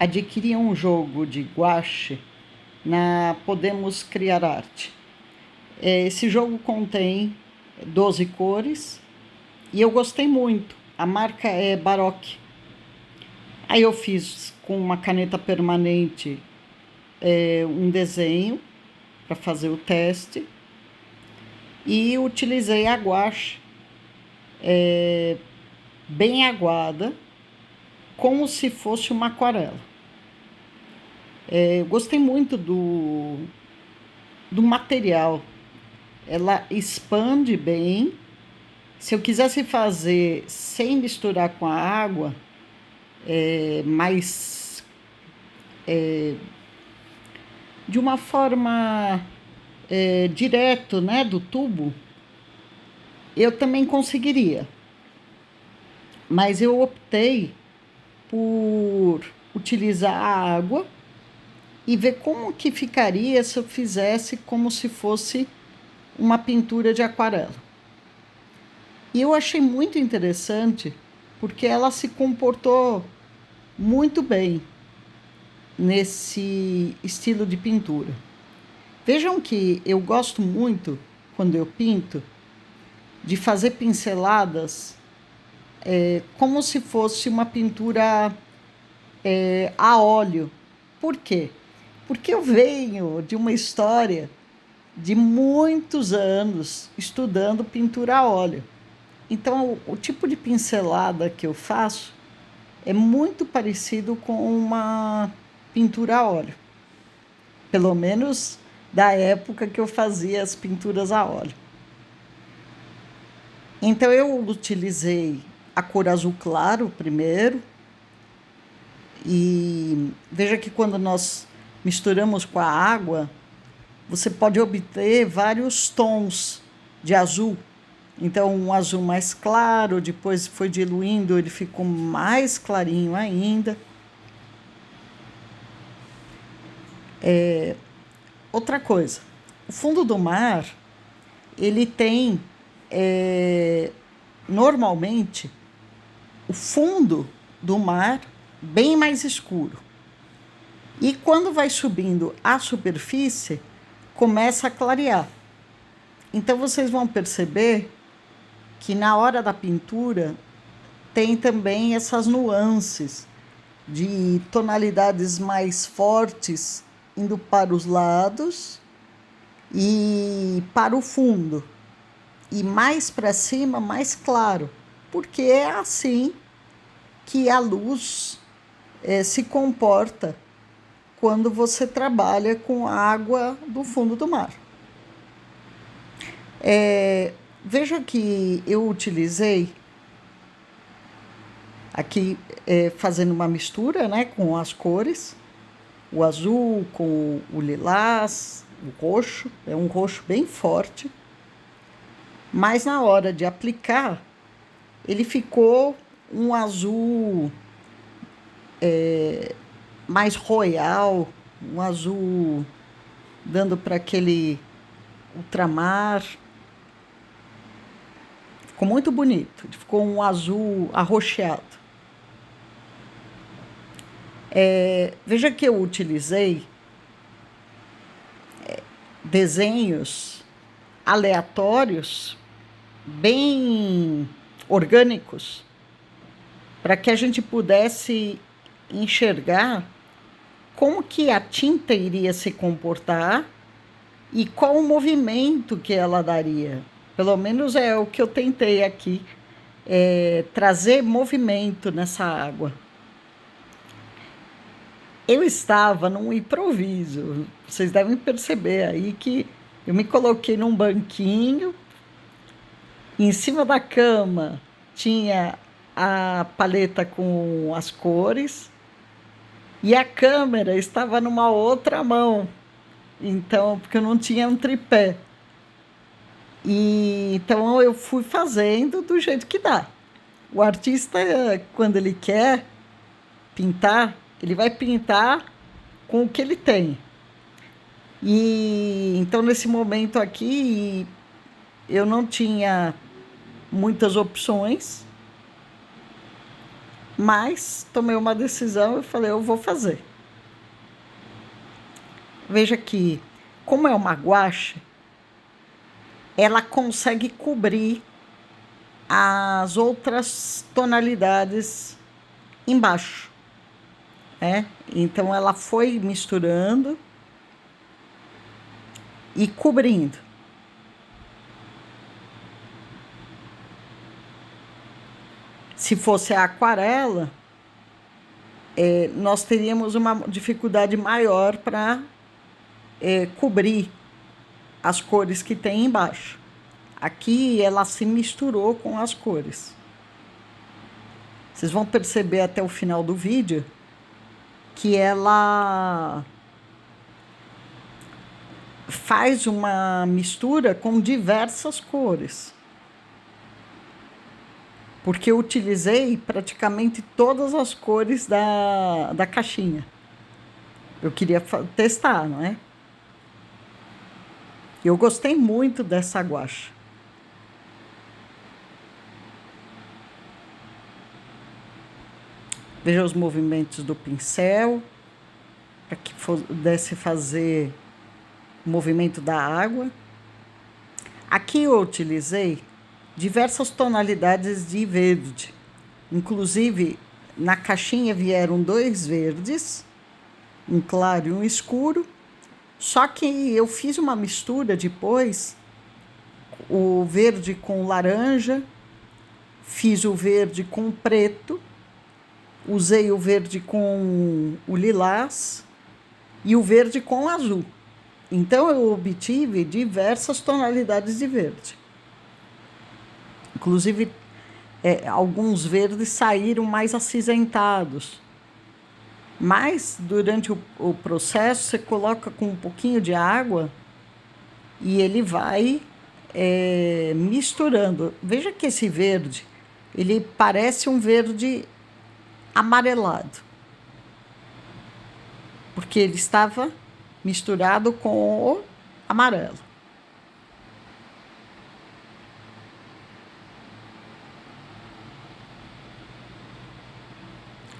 adquiri um jogo de guache na Podemos Criar Arte. Esse jogo contém 12 cores e eu gostei muito. A marca é Baroque. Aí eu fiz com uma caneta permanente um desenho para fazer o teste e utilizei a guache bem aguada, como se fosse uma aquarela. Eu gostei muito do material. Ela expande bem. Se eu quisesse fazer sem misturar com a água, mas de uma forma direto, né, do tubo, eu também conseguiria. Mas eu optei por utilizar a água e ver como que ficaria se eu fizesse como se fosse uma pintura de aquarela. E eu achei muito interessante porque ela se comportou muito bem nesse estilo de pintura. Vejam que eu gosto muito, quando eu pinto, de fazer pinceladas como se fosse uma pintura a óleo. Por quê? Porque eu venho de uma história de muitos anos estudando pintura a óleo. Então, o tipo de pincelada que eu faço é muito parecido com uma pintura a óleo. Pelo menos da época que eu fazia as pinturas a óleo. Então, eu utilizei a cor azul claro primeiro. E veja que quando nós misturamos com a água, você pode obter vários tons de azul. Então, um azul mais claro, depois foi diluindo, ele ficou mais clarinho ainda. Outra coisa, o fundo do mar, ele tem, normalmente, o fundo do mar bem mais escuro. E quando vai subindo a superfície, começa a clarear. Então, vocês vão perceber que na hora da pintura tem também essas nuances de tonalidades mais fortes indo para os lados e para o fundo, e mais para cima, mais claro, porque é assim que a luz se comporta quando você trabalha com água do fundo do mar. Veja que eu utilizei aqui fazendo uma mistura, né, com as cores, o azul com o lilás, o roxo, é um roxo bem forte, mas na hora de aplicar, ele ficou um azul mais royal, um azul dando para aquele ultramar. Ficou muito bonito, ficou um azul arroxeado. Veja que eu utilizei desenhos aleatórios, bem orgânicos, para que a gente pudesse enxergar como que a tinta iria se comportar e qual o movimento que ela daria. Pelo menos é o que eu tentei aqui, trazer movimento nessa água. Eu estava num improviso, vocês devem perceber aí que eu me coloquei num banquinho, em cima da cama tinha a paleta com as cores e a câmera estava numa outra mão, então, porque eu não tinha um tripé. E então eu fui fazendo do jeito que dá. O artista, quando ele quer pintar, ele vai pintar com o que ele tem. E então, nesse momento aqui, eu não tinha muitas opções, Mas tomei uma decisão e falei, eu vou fazer. Veja que, como é uma guache, ela consegue cobrir as outras tonalidades embaixo, né? Então ela foi misturando e cobrindo. Se fosse a aquarela, nós teríamos uma dificuldade maior para cobrir as cores que tem embaixo. Aqui ela se misturou com as cores. Vocês vão perceber até o final do vídeo que ela faz uma mistura com diversas cores. Porque eu utilizei praticamente todas as cores da caixinha. Eu queria testar, não é? Eu gostei muito dessa guache. Veja os movimentos do pincel, para que pudesse fazer o movimento da água. Aqui eu utilizei diversas tonalidades de verde. Inclusive, na caixinha vieram 2 verdes, um claro e um escuro. Só que eu fiz uma mistura depois, o verde com laranja, fiz o verde com preto, usei o verde com o lilás e o verde com azul. Então eu obtive diversas tonalidades de verde. Inclusive, alguns verdes saíram mais acinzentados. Mas, durante o processo, você coloca com um pouquinho de água e ele vai misturando. Veja que esse verde, ele parece um verde amarelado. Porque ele estava misturado com o amarelo.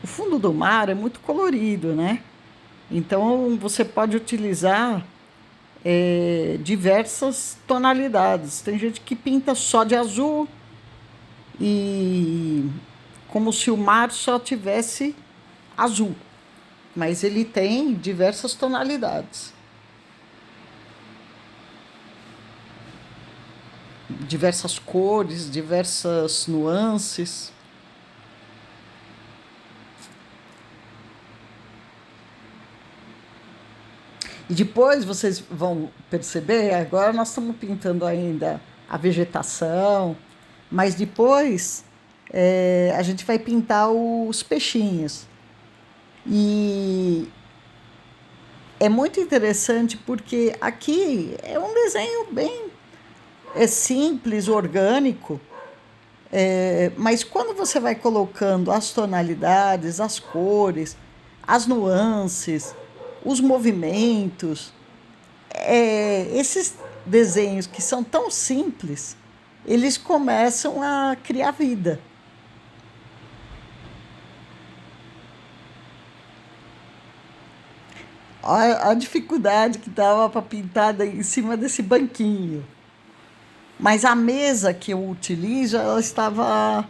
O fundo do mar é muito colorido, né? Então, você pode utilizar diversas tonalidades. Tem gente que pinta só de azul e como se o mar só tivesse azul. Mas ele tem diversas tonalidades. Diversas cores, diversas nuances. E depois vocês vão perceber, agora nós estamos pintando ainda a vegetação, mas depois a gente vai pintar os peixinhos. E é muito interessante porque aqui é um desenho bem simples, orgânico, mas quando você vai colocando as tonalidades, as cores, as nuances, os movimentos, esses desenhos que são tão simples, eles começam a criar vida. A dificuldade que estava para pintar em cima desse banquinho. Mas a mesa que eu utilizo, ela estava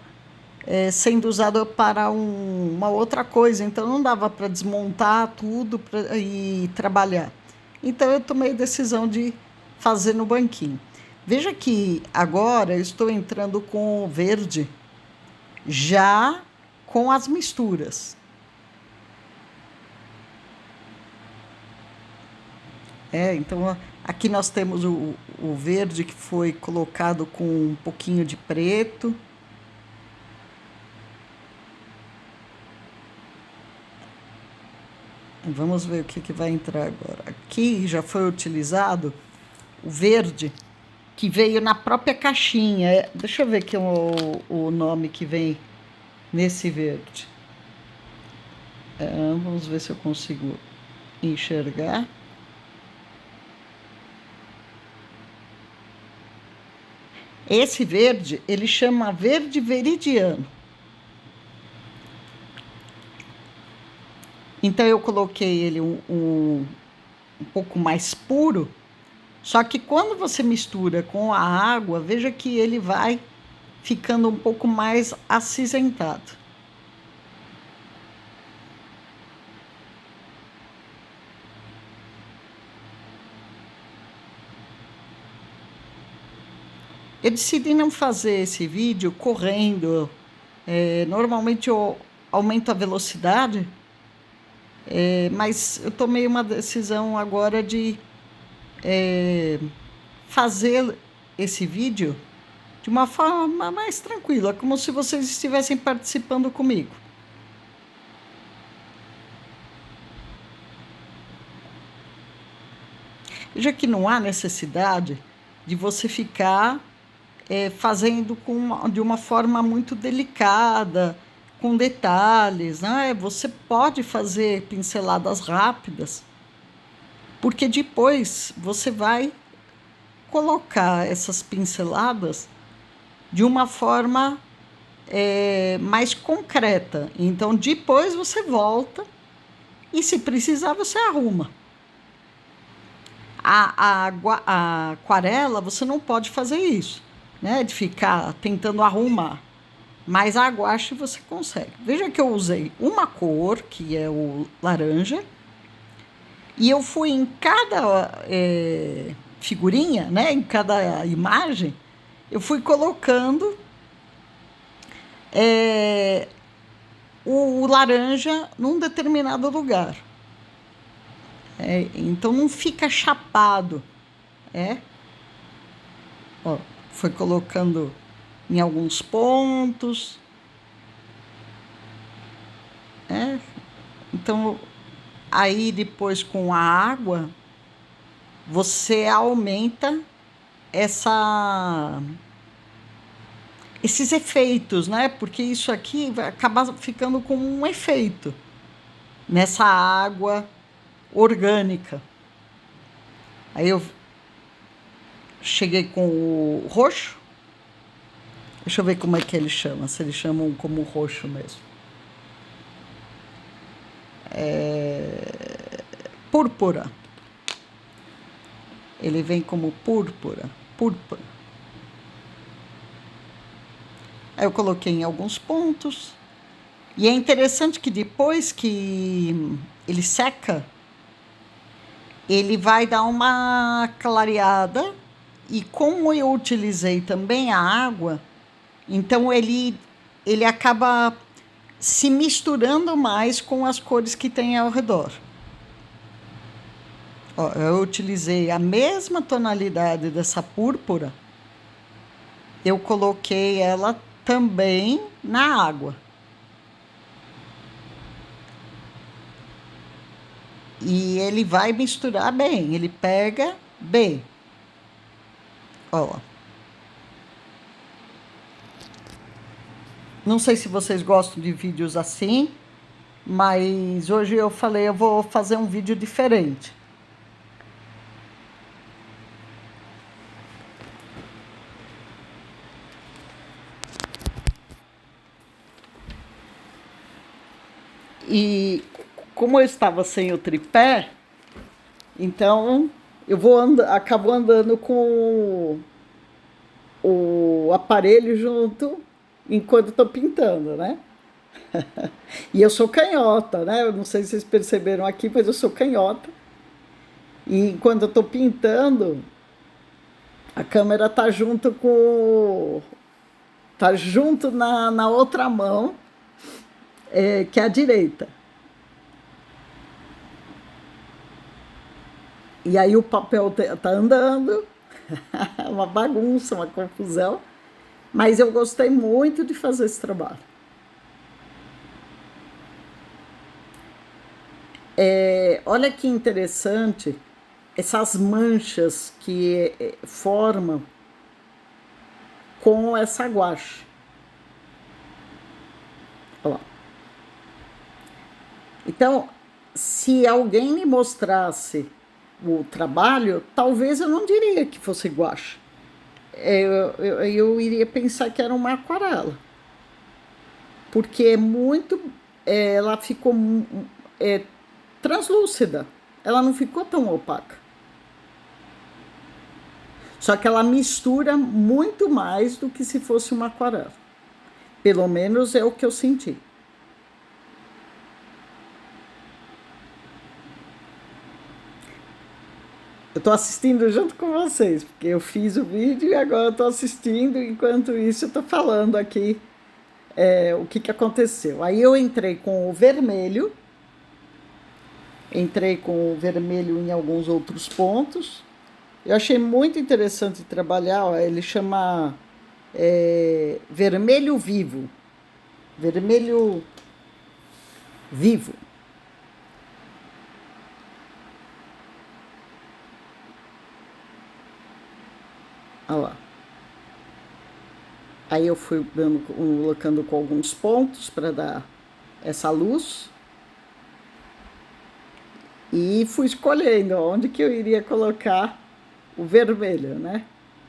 sendo usada para uma outra coisa, então não dava para desmontar tudo e trabalhar. Então eu tomei a decisão de fazer no banquinho. Veja que agora eu estou entrando com o verde já com as misturas. Então aqui nós temos o verde que foi colocado com um pouquinho de preto. Vamos ver o que vai entrar agora. Aqui já foi utilizado o verde que veio na própria caixinha. Deixa eu ver aqui o nome que vem nesse verde. Vamos ver se eu consigo enxergar. Esse verde, ele chama verde veridiano. Então eu coloquei ele um pouco mais puro, só que quando você mistura com a água, veja que ele vai ficando um pouco mais acinzentado. Eu decidi não fazer esse vídeo correndo. Normalmente eu aumento a velocidade, mas eu tomei uma decisão agora de fazer esse vídeo de uma forma mais tranquila, como se vocês estivessem participando comigo. Veja que não há necessidade de você ficar fazendo de uma forma muito delicada, com detalhes, né? Você pode fazer pinceladas rápidas, porque depois você vai colocar essas pinceladas de uma forma mais concreta. Então, depois você volta e, se precisar, você arruma. A aquarela, você não pode fazer isso, né? De ficar tentando arrumar. Mas a guache você consegue. Veja que eu usei uma cor, que é o laranja, e eu fui em cada figurinha, né? Em cada imagem, eu fui colocando o laranja num determinado lugar. Então não fica chapado. Ó, foi colocando em alguns pontos. Então, aí depois com a água, você aumenta esses efeitos, né? Porque isso aqui vai acabar ficando com um efeito nessa água orgânica. Aí eu cheguei com o roxo. Deixa eu ver como é que eles chamam, se eles chamam como roxo mesmo. Púrpura. Ele vem como púrpura. Aí eu coloquei em alguns pontos. E é interessante que depois que ele seca, ele vai dar uma clareada. E como eu utilizei também a água, então ele acaba se misturando mais com as cores que tem ao redor. Ó, eu utilizei a mesma tonalidade dessa púrpura, eu coloquei ela também na água. E ele vai misturar bem, ele pega bem. Ó. Não sei se vocês gostam de vídeos assim, mas hoje eu falei, eu vou fazer um vídeo diferente. E como eu estava sem o tripé, então eu acabo andando com o aparelho junto enquanto estou pintando, né? E eu sou canhota, né? Eu não sei se vocês perceberam aqui, mas eu sou canhota. E enquanto eu estou pintando, a câmera tá junto tá junto na outra mão, que é a direita. E aí o papel tá andando, uma bagunça, uma confusão, mas eu gostei muito de fazer esse trabalho. Olha que interessante essas manchas que formam com essa guache. Olha lá. Então, se alguém me mostrasse o trabalho, talvez eu não diria que fosse guache. Eu iria pensar que era uma aquarela. Porque ela ficou translúcida. Ela não ficou tão opaca. Só que ela mistura muito mais do que se fosse uma aquarela. Pelo menos é o que eu senti. Eu estou assistindo junto com vocês, porque eu fiz o vídeo e agora eu estou assistindo, enquanto isso eu estou falando aqui o que aconteceu. Aí eu entrei com o vermelho em alguns outros pontos. Eu achei muito interessante trabalhar, ó, ele chama vermelho vivo. Vermelho vivo. Olha lá. Aí eu fui colocando com alguns pontos para dar essa luz. E fui escolhendo onde que eu iria colocar o vermelho, né?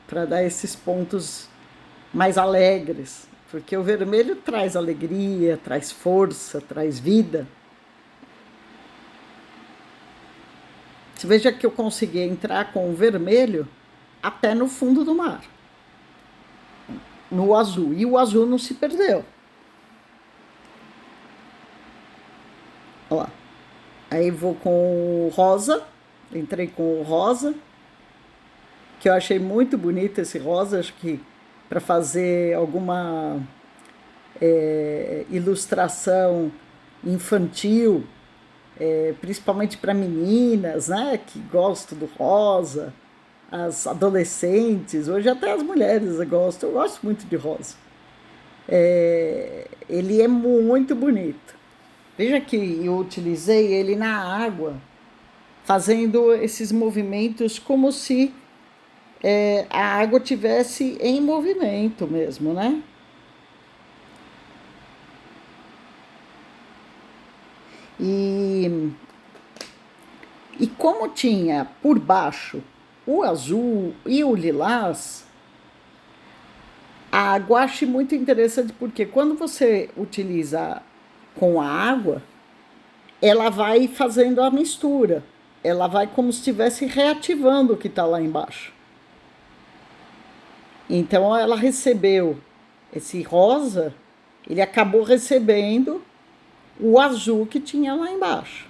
Para dar esses pontos mais alegres. Porque o vermelho traz alegria, traz força, traz vida. Você veja que eu consegui entrar com o vermelho até no fundo do mar, no azul, e o azul não se perdeu. Olha lá. Aí vou com o rosa, entrei com o rosa, que eu achei muito bonito esse rosa, acho que para fazer alguma ilustração infantil, principalmente para meninas, né, que gostam do rosa, as adolescentes, hoje até as mulheres gostam, eu gosto muito de rosa. Ele é muito bonito. Veja que eu utilizei ele na água, fazendo esses movimentos como se a água tivesse em movimento mesmo, né? E como tinha por baixo o azul e o lilás, a guache é muito interessante porque quando você utiliza com a água, ela vai fazendo a mistura. Ela vai como se estivesse reativando o que está lá embaixo. Então ela recebeu esse rosa, ele acabou recebendo o azul que tinha lá embaixo.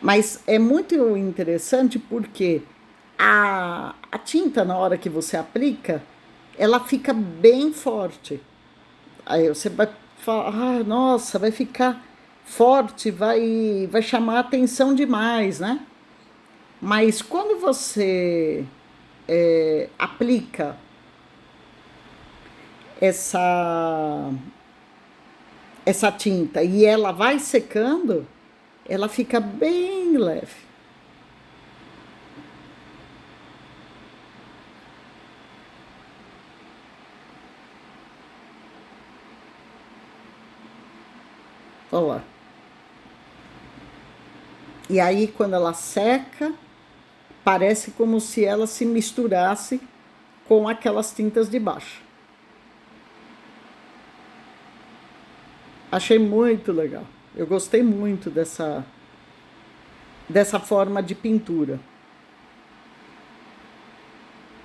Mas é muito interessante porque a tinta, na hora que você aplica, ela fica bem forte. Aí você vai falar, nossa, vai ficar forte, vai chamar atenção demais, né? Mas quando você aplica essa tinta e ela vai secando, ela fica bem leve. Olha lá. E aí, quando ela seca, parece como se ela se misturasse com aquelas tintas de baixo. Achei muito legal. Eu gostei muito dessa forma de pintura.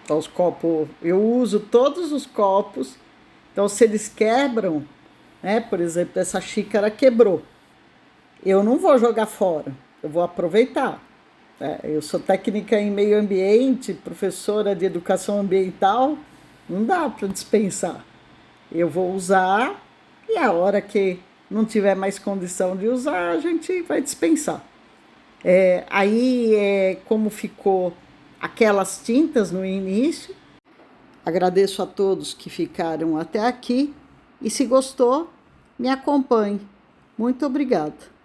Os copos, eu uso todos os copos, então se eles quebram, né, por exemplo, essa xícara quebrou, eu não vou jogar fora, eu vou aproveitar. Eu sou técnica em meio ambiente, professora de educação ambiental, não dá para dispensar. Eu vou usar e a hora que não tiver mais condição de usar, a gente vai dispensar. Aí, como ficou aquelas tintas no início, agradeço a todos que ficaram até aqui e se gostou, me acompanhe. Muito obrigada.